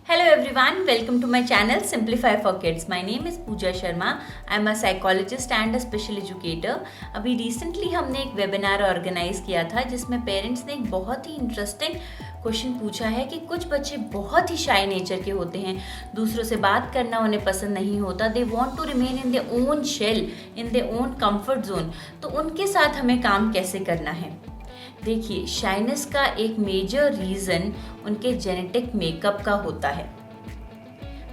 Hello everyone, welcome to my channel Simplify for Kids. My name is Pooja Sharma. I am a psychologist and a special educator. अभी recently हमने एक webinar organise किया था जिसमें parents ने एक बहुत ही इंटरेस्टिंग क्वेश्चन पूछा है कि कुछ बच्चे बहुत ही शाय नेचर के होते हैं, दूसरों से बात करना उन्हें पसंद नहीं होता, they want to remain in their own shell, in their own comfort zone. तो उनके साथ हमें काम कैसे करना है? देखिए, शाइनेस का एक मेजर रीज़न उनके जेनेटिक मेकअप का होता है।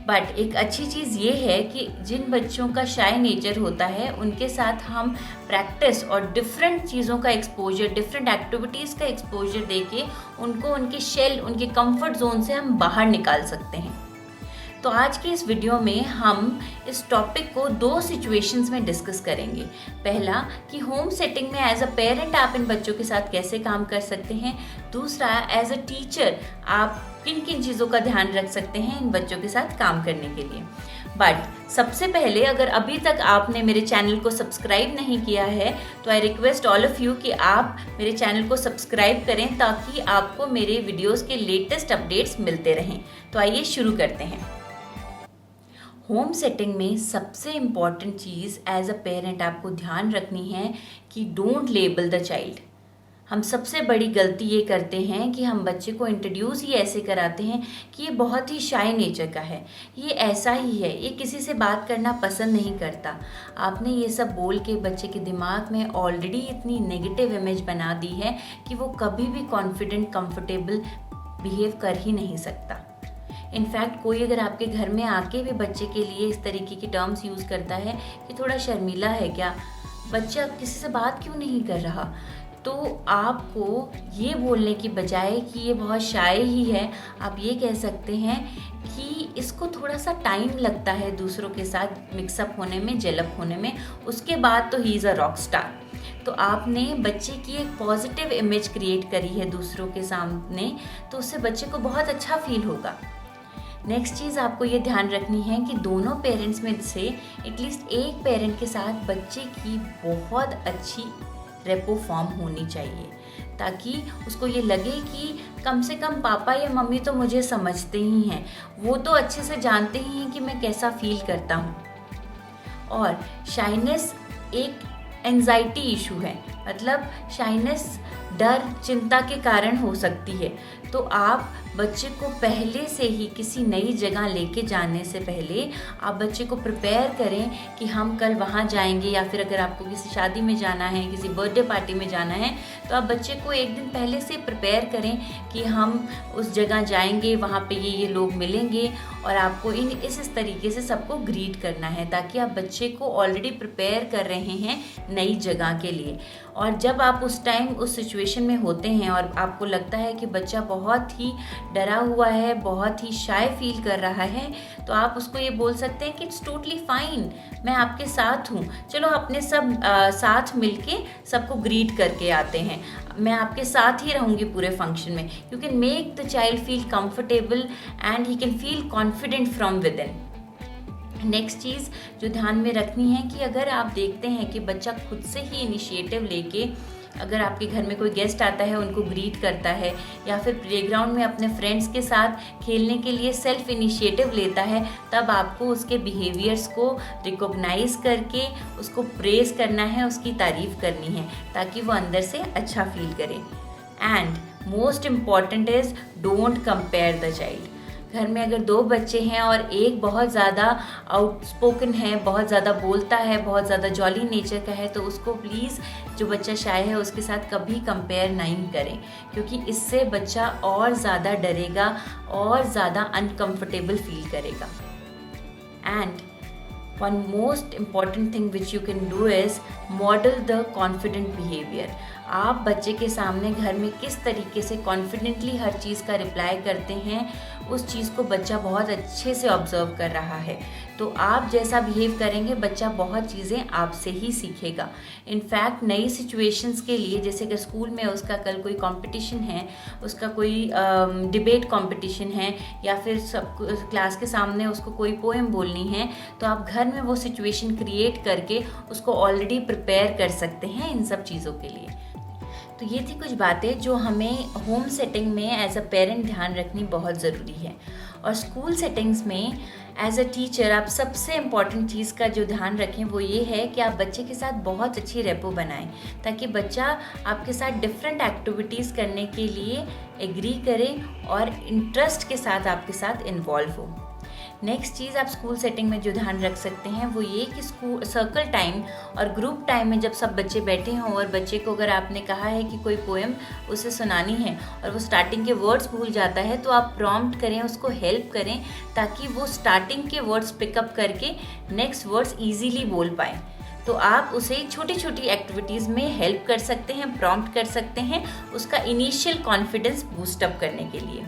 बट एक अच्छी चीज़ ये है कि जिन बच्चों का शाय नेचर होता है उनके साथ हम प्रैक्टिस और डिफरेंट चीज़ों का एक्सपोजर, डिफरेंट एक्टिविटीज़ का एक्सपोजर देके उनको उनके शेल, उनके कंफर्ट जोन से हम बाहर निकाल सकते हैं। तो आज के इस वीडियो में हम इस टॉपिक को दो सिचुएशंस में डिस्कस करेंगे। पहला कि होम सेटिंग में एज अ पेरेंट आप इन बच्चों के साथ कैसे काम कर सकते हैं। दूसरा, एज अ टीचर आप किन किन चीज़ों का ध्यान रख सकते हैं इन बच्चों के साथ काम करने के लिए। बट सबसे पहले, अगर अभी तक आपने मेरे चैनल को सब्सक्राइब नहीं किया है तो I request all of you कि आप मेरे चैनल को सब्सक्राइब करें ताकि आपको मेरे वीडियोज़ के लेटेस्ट अपडेट्स मिलते रहें। तो आइए शुरू करते हैं। होम सेटिंग में सबसे इम्पॉर्टेंट चीज़ एज अ पेरेंट आपको ध्यान रखनी है कि डोंट लेबल द चाइल्ड। हम सबसे बड़ी गलती ये करते हैं कि हम बच्चे को इंट्रोड्यूस ही ऐसे कराते हैं कि ये बहुत ही शाय नेचर का है, ये ऐसा ही है, ये किसी से बात करना पसंद नहीं करता। आपने ये सब बोल के बच्चे के दिमाग में ऑलरेडी इतनी नेगेटिव इमेज बना दी है कि वो कभी भी कॉन्फिडेंट, कंफर्टेबल बिहेव कर ही नहीं सकता। इनफैक्ट कोई अगर आपके घर में आके भी बच्चे के लिए इस तरीके की टर्म्स यूज़ करता है कि थोड़ा शर्मीला है क्या, बच्चा किसी से बात क्यों नहीं कर रहा, तो आपको ये बोलने की बजाय कि ये बहुत शाय ही है, आप ये कह सकते हैं कि इसको थोड़ा सा टाइम लगता है दूसरों के साथ मिक्सअप होने में, जेलअप होने में, उसके बाद तो he is a rock star. तो आपने बच्चे की एक पॉजिटिव इमेज क्रिएट करी है दूसरों के सामने, तो उससे बच्चे को बहुत अच्छा फील होगा। नेक्स्ट चीज़ आपको ये ध्यान रखनी है कि दोनों पेरेंट्स में से एटलीस्ट एक पेरेंट के साथ बच्चे की बहुत अच्छी रेपो फॉर्म होनी चाहिए, ताकि उसको ये लगे कि कम से कम पापा या मम्मी तो मुझे समझते ही हैं, वो तो अच्छे से जानते ही हैं कि मैं कैसा फील करता हूँ। और शाइनेस एक एंजाइटी इशू है, मतलब शाइनेस डर, चिंता के कारण हो सकती है। तो आप बच्चे को पहले से ही किसी नई जगह लेके जाने से पहले आप बच्चे को प्रिपेयर करें कि हम कल वहाँ जाएंगे, या फिर अगर आपको किसी शादी में जाना है, किसी बर्थडे पार्टी में जाना है, तो आप बच्चे को एक दिन पहले से प्रिपेयर करें कि हम उस जगह जाएंगे, वहाँ पे ये लोग मिलेंगे और आपको इस तरीके से सबको ग्रीट करना है, ताकि आप बच्चे को ऑलरेडी प्रिपेयर कर रहे हैं नई जगह के लिए। और जब आप उस टाइम उस सिचुएशन में होते हैं और आपको लगता है कि बच्चा बहुत ही डरा हुआ है, बहुत ही शाय फील कर रहा है, तो आप उसको ये बोल सकते हैं कि इट्स टोटली फाइन, मैं आपके साथ हूँ, चलो अपने सब साथ मिलके सबको ग्रीट करके आते हैं, मैं आपके साथ ही रहूँगी पूरे फंक्शन में। You can make the child feel comfortable and he can feel confident from within. Next चीज़ जो ध्यान में रखनी है कि अगर आप देखते हैं कि बच्चा खुद से ही इनिशिएटिव लेके, अगर आपके घर में कोई गेस्ट आता है उनको ग्रीट करता है, या फिर प्लेग्राउंड में अपने फ्रेंड्स के साथ खेलने के लिए सेल्फ इनिशिएटिव लेता है, तब आपको उसके बिहेवियर्स को रिकॉग्नाइज करके उसको प्रेज़ करना है, उसकी तारीफ़ करनी है, ताकि वो अंदर से अच्छा फील करे। And most important is don't compare the child. घर में अगर दो बच्चे हैं और एक बहुत ज़्यादा आउटस्पोकन है, बहुत ज़्यादा बोलता है, बहुत ज़्यादा जॉली नेचर का है, तो उसको प्लीज़, जो बच्चा शाय है उसके साथ कभी कंपेयर नहीं करें, क्योंकि इससे बच्चा और ज़्यादा डरेगा और ज़्यादा अनकंफर्टेबल फील करेगा। And one most important thing which you can do is model the confident behavior। आप बच्चे के सामने घर में किस तरीके से कॉन्फिडेंटली हर चीज़ का रिप्लाई करते हैं, उस चीज़ को बच्चा बहुत अच्छे से ऑब्जर्व कर रहा है। तो आप जैसा बिहेव करेंगे बच्चा बहुत चीज़ें आपसे ही सीखेगा। इनफैक्ट नई सिचुएशंस के लिए, जैसे कि स्कूल में उसका कल कोई कंपटीशन है, उसका कोई डिबेट कंपटीशन है, या फिर सब क्लास के सामने उसको कोई पोएम बोलनी है, तो आप घर में वो सिचुएशन क्रिएट करके उसको ऑलरेडी प्रिपेयर कर सकते हैं इन सब चीज़ों के लिए। तो ये थी कुछ बातें जो हमें होम सेटिंग में एज अ पेरेंट ध्यान रखनी बहुत ज़रूरी है। और स्कूल सेटिंग्स में एज अ टीचर आप सबसे इम्पॉर्टेंट चीज़ का जो ध्यान रखें वो ये है कि आप बच्चे के साथ बहुत अच्छी रेपो बनाएं, ताकि बच्चा आपके साथ डिफरेंट एक्टिविटीज़ करने के लिए एग्री करे और इंटरेस्ट के साथ आपके साथ इन्वॉल्व हो। नेक्स्ट चीज़ आप स्कूल सेटिंग में जो ध्यान रख सकते हैं वो ये कि स्कूल सर्कल टाइम और ग्रुप टाइम में जब सब बच्चे बैठे हों और बच्चे को अगर आपने कहा है कि कोई पोएम उसे सुनानी है और वो स्टार्टिंग के वर्ड्स भूल जाता है, तो आप प्रॉम्प्ट करें, उसको हेल्प करें, ताकि वो स्टार्टिंग के वर्ड्स पिकअप करके नेक्स्ट वर्ड्स ईजीली बोल पाए। तो आप उसे छोटी छोटी एक्टिविटीज़ में हेल्प कर सकते हैं, प्रॉम्प्ट कर सकते हैं, उसका इनिशियल कॉन्फिडेंस बूस्टअप करने के लिए।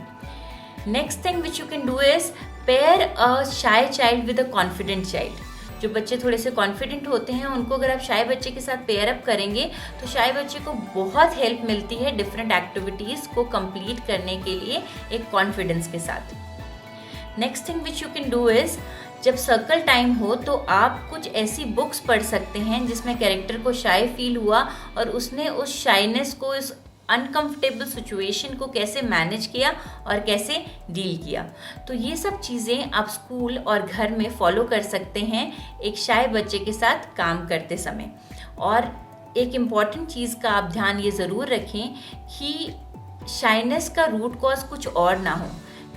Next thing which you can do is pair a shy child with a confident child. जो बच्चे थोड़े से कॉन्फिडेंट होते हैं उनको अगर आप शाय बच्चे के साथ पेयर अप करेंगे तो शाय बच्चे को बहुत हेल्प मिलती है डिफरेंट एक्टिविटीज़ को कंप्लीट करने के लिए एक कॉन्फिडेंस के साथ। Next thing which you can do is जब सर्कल टाइम हो तो आप कुछ ऐसी बुक्स पढ़ सकते हैं जिसमें कैरेक्टर को शाय फील हुआ और उसने उस शाइनेस को, इस अनकंफर्टेबल सिचुएशन को कैसे मैनेज किया और कैसे डील किया। तो ये सब चीज़ें आप स्कूल और घर में फॉलो कर सकते हैं एक शाय बच्चे के साथ काम करते समय। और एक इम्पॉर्टेंट चीज़ का आप ध्यान ये ज़रूर रखें कि शाइनेस का रूट कॉज कुछ और ना हो।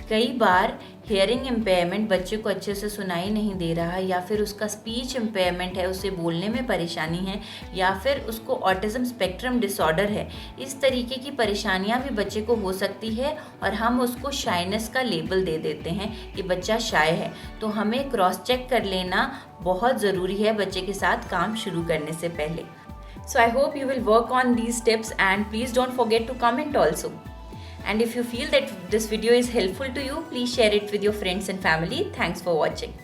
कई बार हियरिंग इम्पेयरमेंट बच्चे को अच्छे से सुनाई नहीं दे रहा है, या फिर उसका स्पीच इम्पेयरमेंट है, उसे बोलने में परेशानी है, या फिर उसको ऑटिज्म स्पेक्ट्रम डिसऑर्डर है। इस तरीके की परेशानियां भी बच्चे को हो सकती है और हम उसको शाइनेस का लेबल दे देते हैं कि बच्चा शाय है। तो हमें क्रॉस चेक कर लेना बहुत ज़रूरी है बच्चे के साथ काम शुरू करने से पहले। So I hope you will work on these tips and please don't forget to comment also. And if you feel that this video is helpful to you, please share it with your friends and family. Thanks for watching.